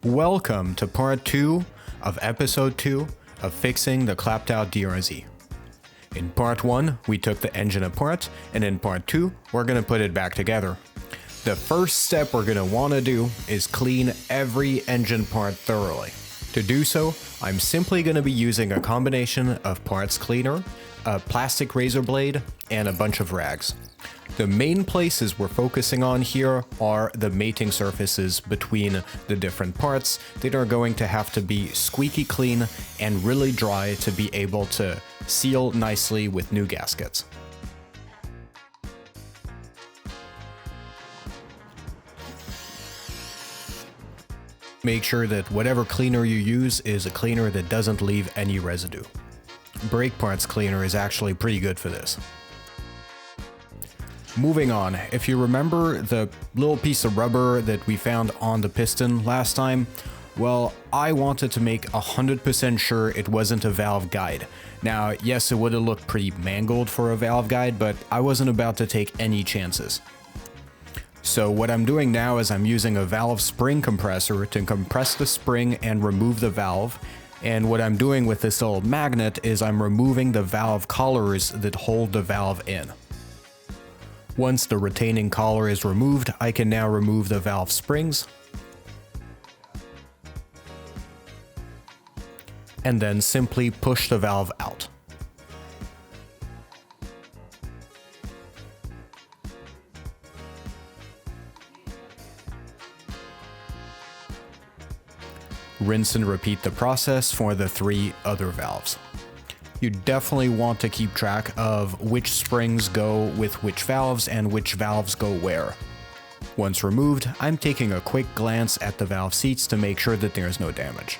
Welcome to part 2 of episode 2 of fixing the clapped out DRZ. In part 1, we took the engine apart, and in part 2, we're going to put it back together. The first step we're going to want to do is clean every engine part thoroughly. To do so, I'm simply going to be using a combination of parts cleaner, a plastic razor blade, and a bunch of rags. The main places we're focusing on here are the mating surfaces between the different parts that are going to have to be squeaky clean and really dry to be able to seal nicely with new gaskets. Make sure that whatever cleaner you use is a cleaner that doesn't leave any residue. Brake parts cleaner is actually pretty good for this. Moving on, if you remember the little piece of rubber that we found on the piston last time, well, I wanted to make 100% sure it wasn't a valve guide. Now, yes, it would have looked pretty mangled for a valve guide, but I wasn't about to take any chances. So what I'm doing now is I'm using a valve spring compressor to compress the spring and remove the valve. And what I'm doing with this little magnet is I'm removing the valve collars that hold the valve in. Once the retaining collar is removed, I can now remove the valve springs. And then simply push the valve out. Rinse and repeat the process for the 3 other valves. You definitely want to keep track of which springs go with which valves and which valves go where. Once removed, I'm taking a quick glance at the valve seats to make sure that there's no damage.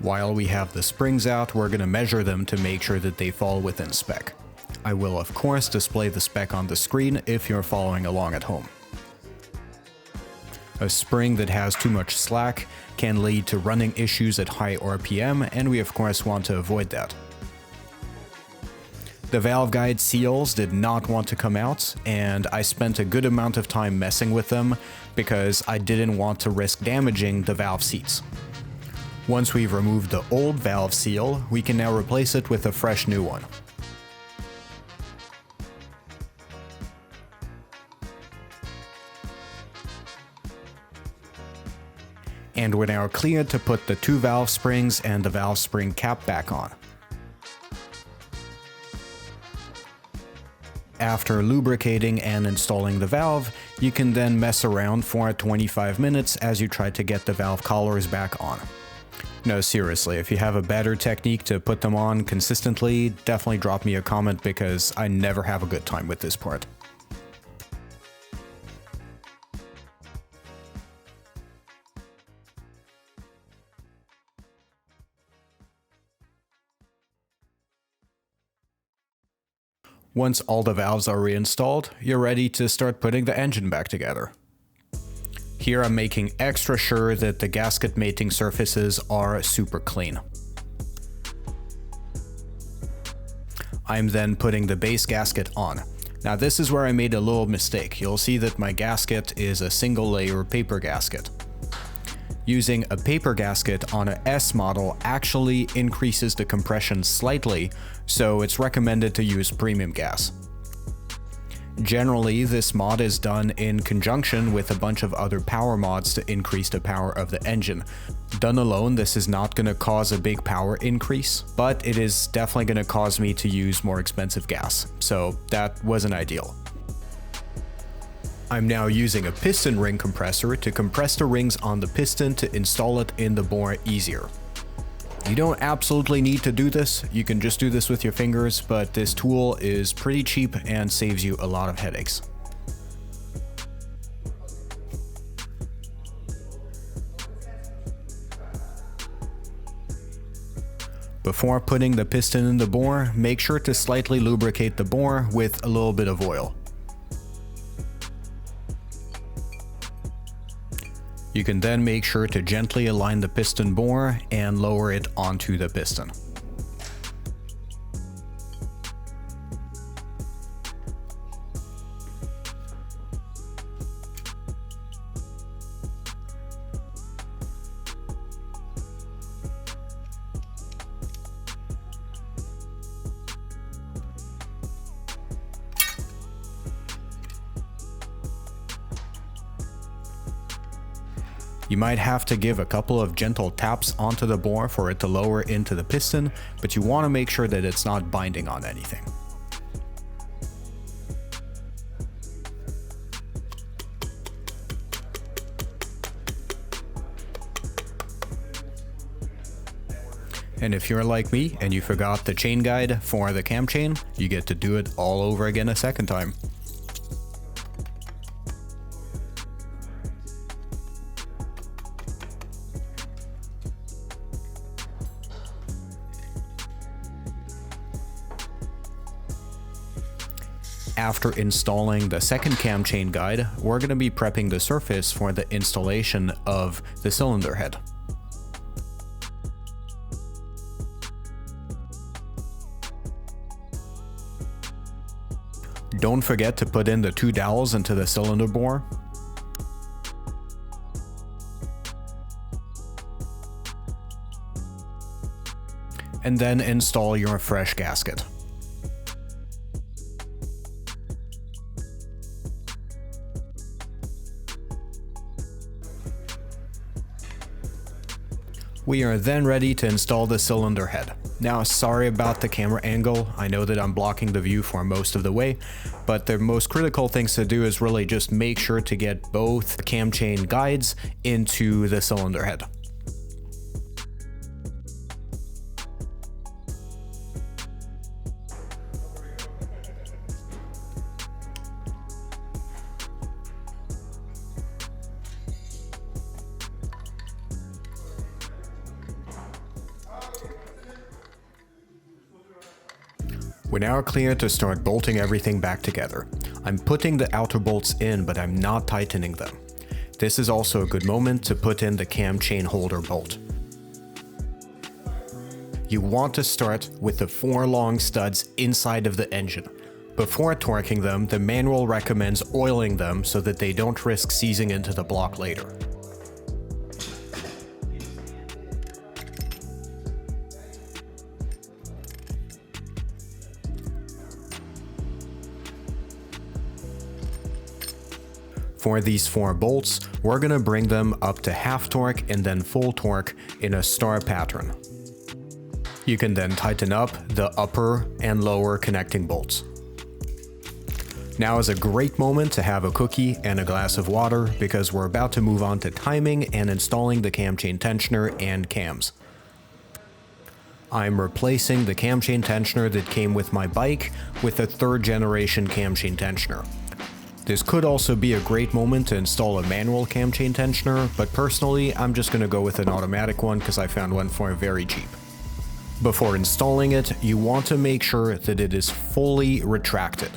While we have the springs out, we're going to measure them to make sure that they fall within spec. I will of course display the spec on the screen if you're following along at home. A spring that has too much slack can lead to running issues at high RPM, and we of course want to avoid that. The valve guide seals did not want to come out, and I spent a good amount of time messing with them because I didn't want to risk damaging the valve seats. Once we've removed the old valve seal, we can now replace it with a fresh new one. And we're now cleared to put the 2 valve springs and the valve spring cap back on. After lubricating and installing the valve, you can then mess around for 25 minutes as you try to get the valve collars back on. No, seriously, if you have a better technique to put them on consistently, definitely drop me a comment because I never have a good time with this part. Once all the valves are reinstalled, you're ready to start putting the engine back together. Here I'm making extra sure that the gasket mating surfaces are super clean. I'm then putting the base gasket on. Now this is where I made a little mistake. You'll see that my gasket is a single layer paper gasket. Using a paper gasket on a S model actually increases the compression slightly, so it's recommended to use premium gas. Generally, this mod is done in conjunction with a bunch of other power mods to increase the power of the engine. Done alone, this is not going to cause a big power increase, but it is definitely going to cause me to use more expensive gas, so that wasn't ideal. I'm now using a piston ring compressor to compress the rings on the piston to install it in the bore easier. You don't absolutely need to do this, you can just do this with your fingers, but this tool is pretty cheap and saves you a lot of headaches. Before putting the piston in the bore, make sure to slightly lubricate the bore with a little bit of oil. You can then make sure to gently align the piston bore and lower it onto the piston. You might have to give a couple of gentle taps onto the bore for it to lower into the piston, but you want to make sure that it's not binding on anything. And if you're like me and you forgot the chain guide for the cam chain, you get to do it all over again a second time. After installing the second cam chain guide, we're going to be prepping the surface for the installation of the cylinder head. Don't forget to put in the 2 dowels into the cylinder bore. And then install your fresh gasket. We are then ready to install the cylinder head. Now, sorry about the camera angle. I know that I'm blocking the view for most of the way, but the most critical things to do is really just make sure to get both cam chain guides into the cylinder head. We're now clear to start bolting everything back together. I'm putting the outer bolts in, but I'm not tightening them. This is also a good moment to put in the cam chain holder bolt. You want to start with the 4 long studs inside of the engine. Before torquing them, the manual recommends oiling them so that they don't risk seizing into the block later. For these 4 bolts, we're going to bring them up to half torque and then full torque in a star pattern. You can then tighten up the upper and lower connecting bolts. Now is a great moment to have a cookie and a glass of water because we're about to move on to timing and installing the cam chain tensioner and cams. I'm replacing the cam chain tensioner that came with my bike with a 3rd generation cam chain tensioner. This could also be a great moment to install a manual cam chain tensioner, but personally I'm just going to go with an automatic one because I found one for very cheap. Before installing it, you want to make sure that it is fully retracted.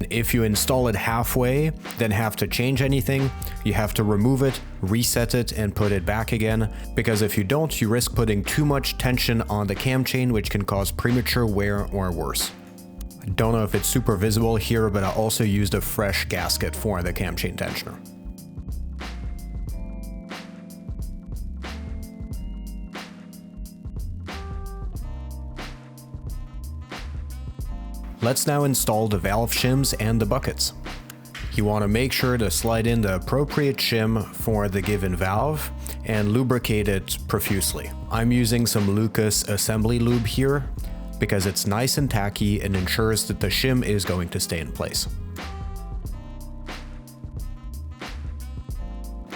If you install it halfway, then have to change anything, you have to remove it, reset it, and put it back again, because if you don't, you risk putting too much tension on the cam chain, which can cause premature wear or worse. I don't know if it's super visible here, but I also used a fresh gasket for the cam chain tensioner. Let's now install the valve shims and the buckets. You want to make sure to slide in the appropriate shim for the given valve and lubricate it profusely. I'm using some Lucas assembly lube here because it's nice and tacky and ensures that the shim is going to stay in place.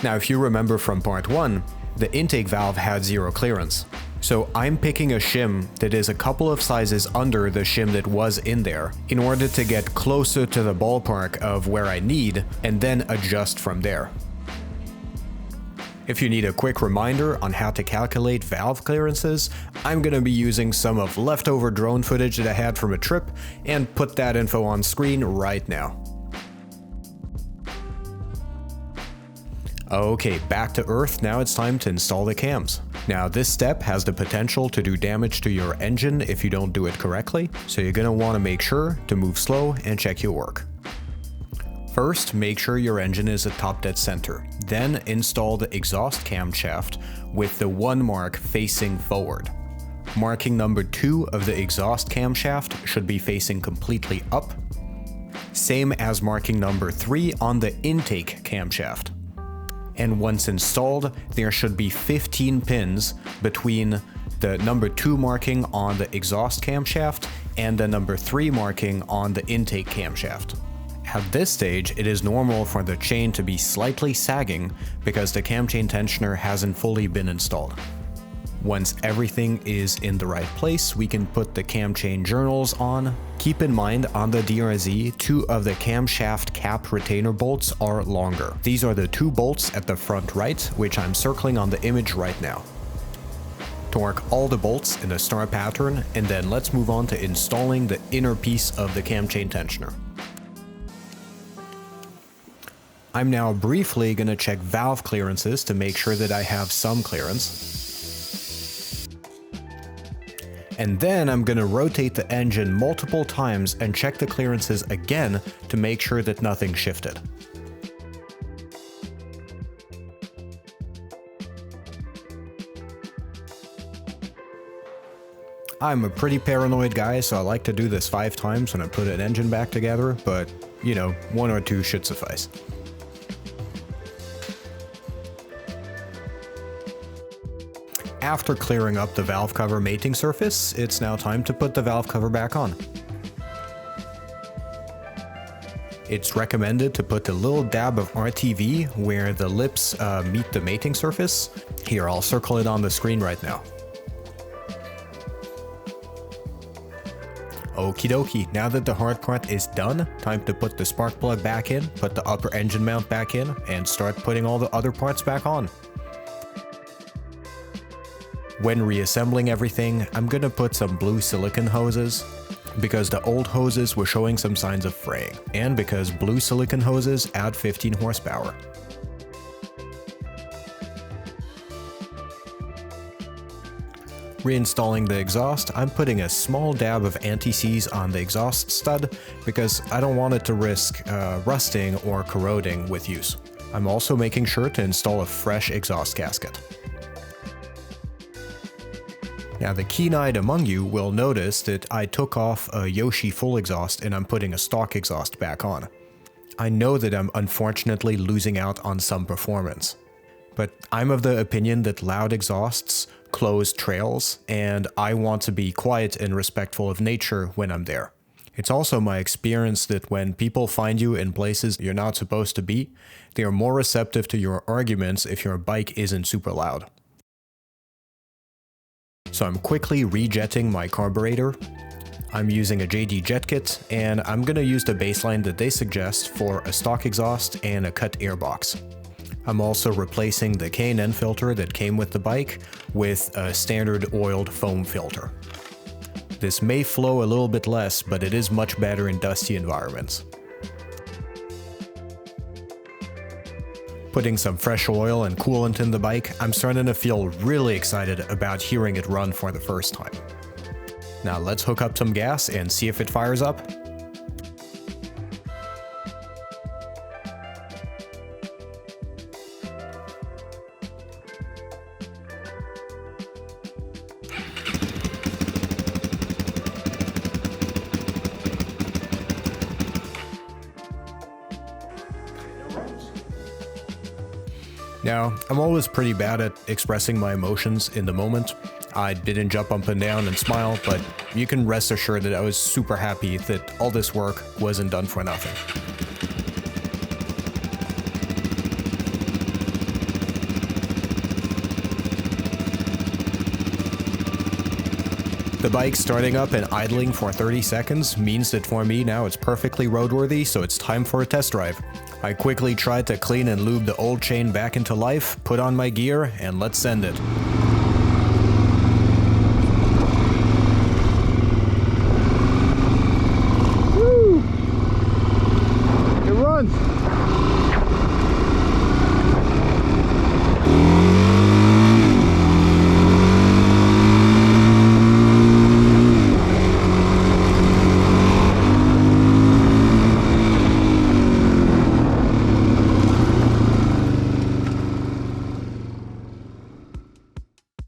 Now, if you remember from part 1, the intake valve had 0 clearance. So I'm picking a shim that is a couple of sizes under the shim that was in there in order to get closer to the ballpark of where I need and then adjust from there. If you need a quick reminder on how to calculate valve clearances, I'm going to be using some of leftover drone footage that I had from a trip and put that info on screen right now. Okay, back to earth, now it's time to install the cams. Now this step has the potential to do damage to your engine if you don't do it correctly, so you're going to want to make sure to move slow and check your work. First, make sure your engine is at top dead center. Then install the exhaust camshaft with the 1 mark facing forward. Marking number 2 of the exhaust camshaft should be facing completely up. Same as marking number 3 on the intake camshaft. And once installed, there should be 15 pins between the number 2 marking on the exhaust camshaft and the number 3 marking on the intake camshaft. At this stage, it is normal for the chain to be slightly sagging because the cam chain tensioner hasn't fully been installed. Once everything is in the right place, we can put the cam chain journals on. Keep in mind, on the DRZ, 2 of the camshaft cap retainer bolts are longer. These are the 2 bolts at the front right, which I'm circling on the image right now. Torque all the bolts in a star pattern, and then let's move on to installing the inner piece of the cam chain tensioner. I'm now briefly going to check valve clearances to make sure that I have some clearance. And then I'm going to rotate the engine multiple times and check the clearances again to make sure that nothing shifted. I'm a pretty paranoid guy, so I like to do this 5 times when I put an engine back together, but, you know, 1 or 2 should suffice. After clearing up the valve cover mating surface, it's now time to put the valve cover back on. It's recommended to put a little dab of RTV where the lips meet the mating surface. Here, I'll circle it on the screen right now. Okie dokie, now that the hard part is done, time to put the spark plug back in, put the upper engine mount back in, and start putting all the other parts back on. When reassembling everything, I'm gonna put some blue silicone hoses, because the old hoses were showing some signs of fraying, and because blue silicone hoses add 15 horsepower. Reinstalling the exhaust, I'm putting a small dab of anti-seize on the exhaust stud because I don't want it to risk rusting or corroding with use. I'm also making sure to install a fresh exhaust gasket. Now the keen-eyed among you will notice that I took off a Yoshi full exhaust and I'm putting a stock exhaust back on. I know that I'm unfortunately losing out on some performance, but I'm of the opinion that loud exhausts close trails, and I want to be quiet and respectful of nature when I'm there. It's also my experience that when people find you in places you're not supposed to be, they are more receptive to your arguments if your bike isn't super loud. So I'm quickly rejetting my carburetor. I'm using a JD jet kit, and I'm gonna use the baseline that they suggest for a stock exhaust and a cut airbox. I'm also replacing the K&N filter that came with the bike with a standard oiled foam filter. This may flow a little bit less, but it is much better in dusty environments. Putting some fresh oil and coolant in the bike, I'm starting to feel really excited about hearing it run for the first time. Now let's hook up some gas and see if it fires up. Now, I'm always pretty bad at expressing my emotions in the moment. I didn't jump up and down and smile, but you can rest assured that I was super happy that all this work wasn't done for nothing. The bike starting up and idling for 30 seconds means that for me now it's perfectly roadworthy, so it's time for a test drive. I quickly tried to clean and lube the old chain back into life, put on my gear, and let's send it. Woo! It runs!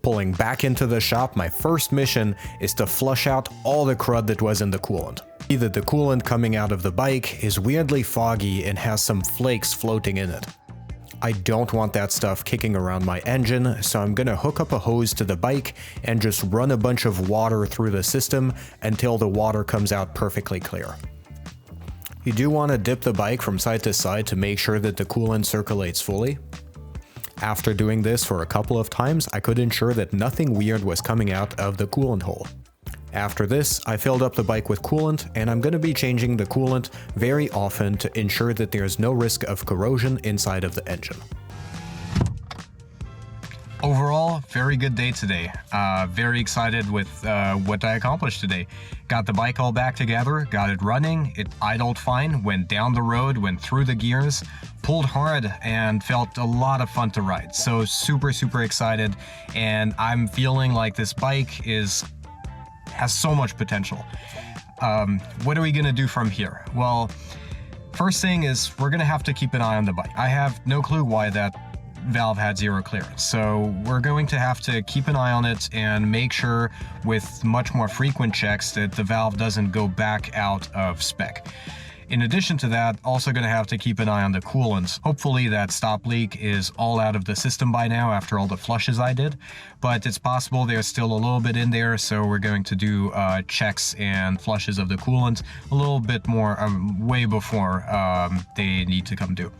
Pulling back into the shop, my first mission is to flush out all the crud that was in the coolant. Either the coolant coming out of the bike is weirdly foggy and has some flakes floating in it. I don't want that stuff kicking around my engine, so I'm gonna hook up a hose to the bike and just run a bunch of water through the system until the water comes out perfectly clear. You do want to dip the bike from side to side to make sure that the coolant circulates fully. After doing this for a couple of times, I could ensure that nothing weird was coming out of the coolant hole. After this, I filled up the bike with coolant, and I'm going to be changing the coolant very often to ensure that there's no risk of corrosion inside of the engine. Overall, very good day today. Very excited with what I accomplished today. Got the bike all back together, got it running, it idled fine, went down the road, went through the gears, pulled hard, and felt a lot of fun to ride. So super excited, and I'm feeling like this bike has so much potential. What are we gonna do from here? Well, first thing is we're gonna have to keep an eye on the bike. I have no clue why that valve had zero clearance, so we're going to have to keep an eye on it and make sure with much more frequent checks that the valve doesn't go back out of spec. In addition to that, also going to have to keep an eye on the coolant. Hopefully that stop leak is all out of the system by now after all the flushes I did, but it's possible there's still a little bit in there, so we're going to do checks and flushes of the coolant a little bit more, way before they need to come due.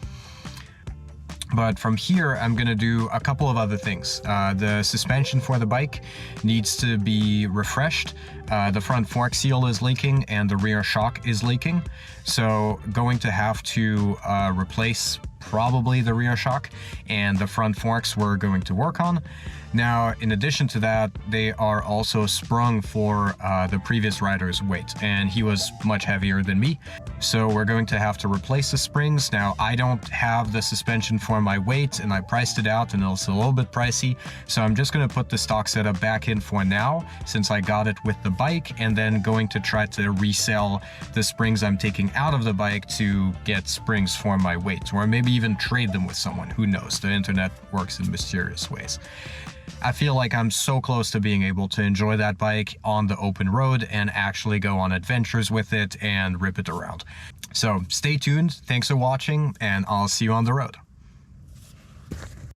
But from here, I'm going to do a couple of other things. The suspension for the bike needs to be refreshed. The front fork seal is leaking and the rear shock is leaking. So going to have to replace probably the rear shock, and the front forks we're going to work on. Now, in addition to that, they are also sprung for the previous rider's weight, and he was much heavier than me. So we're going to have to replace the springs. Now, I don't have the suspension for my weight, and I priced it out, and it's a little bit pricey. So I'm just going to put the stock setup back in for now, since I got it with the bike, and then going to try to resell the springs I'm taking out of the bike to get springs for my weight, or maybe even trade them with someone. Who knows? The internet works in mysterious ways. I feel like I'm so close to being able to enjoy that bike on the open road and actually go on adventures with it and rip it around. So stay tuned, thanks for watching, and I'll see you on the road.